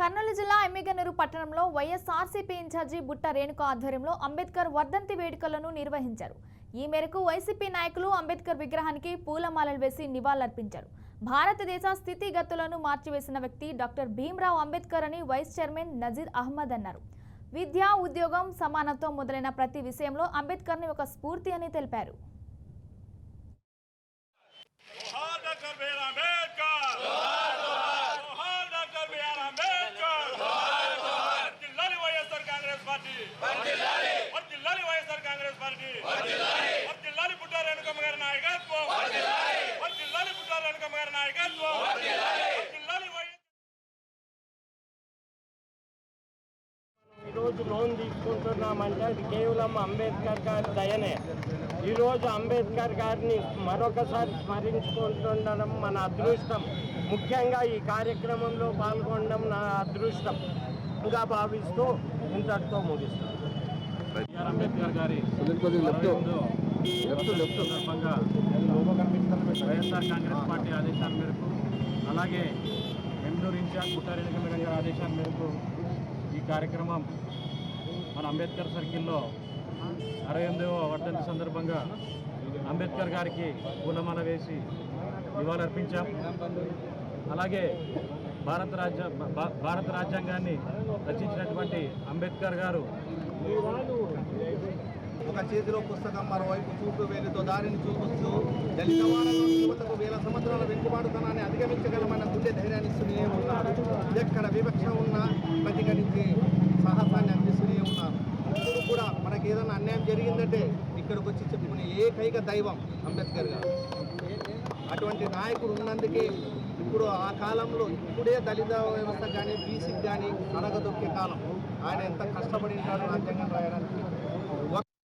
కర్నూలు జిల్లా ఎమ్మిగనూరు పట్టణంలో వైఎస్ఆర్సీపీ ఇన్ఛార్జి బుట్ట రేణుక ఆధ్వర్యంలో అంబేద్కర్ వర్ధంతి వేడుకలను నిర్వహించారు. ఈ మేరకు వైసీపీ నాయకులు అంబేద్కర్ విగ్రహానికి పూలమాలలు వేసి నివాళులర్పించారు. భారతదేశ స్థితిగతులను మార్చివేసిన వ్యక్తి డాక్టర్ భీమ్రావ్ అంబేద్కర్ అని వైస్ చైర్మన్ నజీర్ అహ్మద్ అన్నారు. విద్య, ఉద్యోగం, సమానత్వం మొదలైన ప్రతి విషయంలో అంబేద్కర్ని ఒక స్ఫూర్తి అని తెలిపారు. ఈరోజు లోన్ తీసుకుంటున్నామంటే అది కేవలం అంబేద్కర్ గారి దయనే. ఈరోజు అంబేద్కర్ గారిని మరొకసారి స్మరించుకుంటుండడం మన అదృష్టం. ముఖ్యంగా ఈ కార్యక్రమంలో పాల్గొనడం నా అదృష్టంగా భావిస్తూ ఇంతటితో ముగిస్తాం. అంబేద్కర్ గారి సందర్భంగా వైఎస్ఆర్ కాంగ్రెస్ పార్టీ ఆదేశాల మేరకు, అలాగే ఎమ్మెల్యే ఇన్ఛార్జ్ బుట్ట రేణుక మేడం గారి ఆదేశాల మేరకు ఈ కార్యక్రమం మన అంబేద్కర్ సర్కిల్లో 68వ వర్ధంతి సందర్భంగా అంబేద్కర్ గారికి పూలమాల వేసి నివాళులర్పించాం. అలాగే భారత రాజ్యాంగాన్ని రచించినటువంటి అంబేద్కర్ గారు ఒక చేతిలో పుస్తకం, మరోవైపు చూపు వేలితో దారిని చూపిస్తూ దళిత వాళ్లకు వేల సంవత్సరాల వెనుకబాటుతనాన్ని అధిగమించగలమన్న గుండె ధైర్యాన్ని ఇస్తూనే ఉన్నారు. ఎక్కడ వివక్ష ఉన్నా ప్రతిఘటించి సాహసాన్ని అందిస్తూనే ఉన్నారు. ఇప్పుడు కూడా మనకి ఏదైనా అన్యాయం జరిగిందంటే ఇక్కడికి వచ్చి చెప్పుకునే ఏకైక దైవం అంబేద్కర్ గారు. అటువంటి నాయకుడు ఉన్నందుకే ఇప్పుడు ఆ కాలంలో ఇప్పుడే దళిత వ్యవస్థ కానీ బీసీకి కానీ అడగదొక్కే కాలం. ఆయన ఎంత కష్టపడి ఉంటాడో రాజ్యాంగం రాయడానికి.